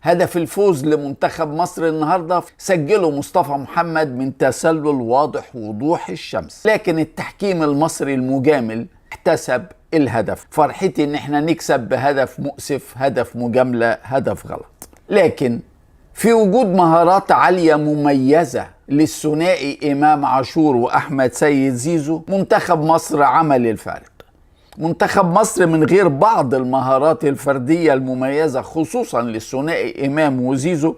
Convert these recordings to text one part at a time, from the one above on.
هدف الفوز لمنتخب مصر النهارده سجله مصطفى محمد من تسلل واضح وضوح الشمس، لكن التحكيم المصري المجامل احتسب الهدف. فرحتي ان احنا نكسب بهدف مؤسف، هدف مجاملة، هدف غلط. لكن في وجود مهارات عالية مميزة للثنائي إمام عاشور وأحمد سيد زيزو، منتخب مصر عمل الفارق. منتخب مصر من غير بعض المهارات الفردية المميزة خصوصا للثنائي إمام وزيزو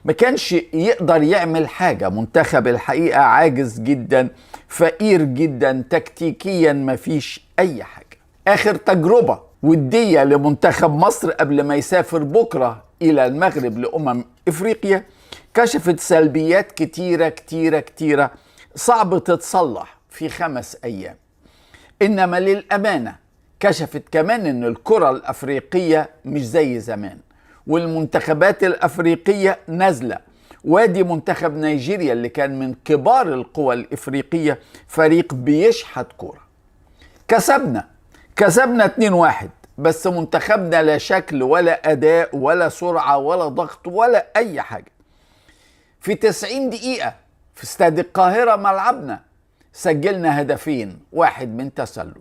ما كانش يقدر يعمل حاجة. منتخب الحقيقة عاجز جدا، فقير جدا، تكتيكيا ما فيش أي حاجة. آخر تجربة ودية لمنتخب مصر قبل ما يسافر بكرة إلى المغرب لأمم إفريقيا كشفت سلبيات كتيرة كتيرة كتيرة صعب تتصلح في 5 أيام. إنما للأمانة كشفت كمان إن الكرة الأفريقية مش زي زمان، والمنتخبات الأفريقية نازلة. وادي منتخب نيجيريا اللي كان من كبار القوى الإفريقية فريق بيشحت كرة. كسبنا 2-1، بس منتخبنا لا شكل ولا أداء ولا سرعة ولا ضغط ولا أي حاجة. في 90 دقيقة في استاد القاهرة ملعبنا سجلنا هدفين، واحد من تسلل.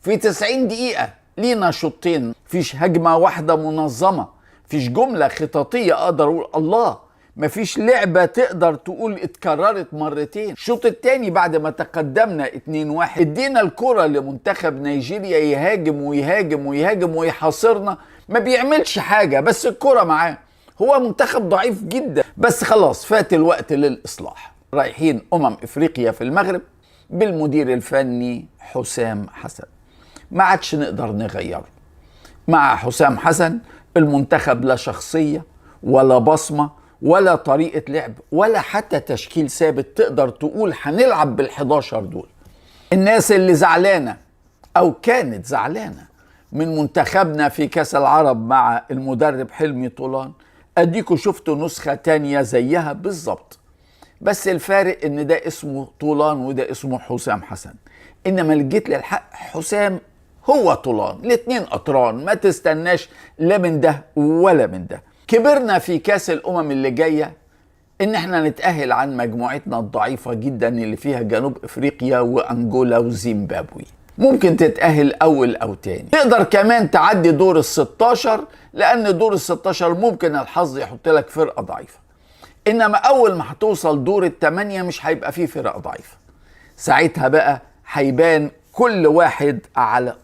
في 90 دقيقة لينا شوطين، فيش هجمة واحدة منظمة، فيش جملة خططية أقدر أقول الله، مفيش لعبة تقدر تقول اتكررت مرتين. الشوط التاني بعد ما تقدمنا 2-1 ادينا الكرة لمنتخب نيجيريا يهاجم ويهاجم ويهاجم ويحاصرنا، ما بيعملش حاجة بس الكرة معاه. هو منتخب ضعيف جدا، بس خلاص فات الوقت للإصلاح. رايحين إفريقيا في المغرب بالمدير الفني حسام حسن، ما عادش نقدر نغيره. مع حسام حسن المنتخب لا شخصية ولا بصمة ولا طريقة لعب ولا حتى تشكيل ثابت تقدر تقول هنلعب بال11 دول. الناس اللي زعلانة أو كانت زعلانة من منتخبنا في كأس العرب مع المدرب حلمي طولان، أديكوا شفتوا نسخة تانية زيها بالظبط، بس الفارق إن ده اسمه طولان وده اسمه حسام حسن. إنما اللي جيت للحق حسام هو طولان، الاتنين قطران، ما تستناش لا من ده ولا من ده. كبرنا في كاس الامم اللي جايه ان احنا نتاهل عن مجموعتنا الضعيفه جدا اللي فيها جنوب افريقيا وانجولا وزيمبابوي. ممكن تتاهل اول او تاني، تقدر كمان تعدي دور ال16، لان دور ال16 ممكن الحظ يحط لك فرقه ضعيفه. انما اول ما هتوصل دور ال8 مش هيبقى فيه فرقه ضعيفه. ساعتها بقى هيبان كل واحد على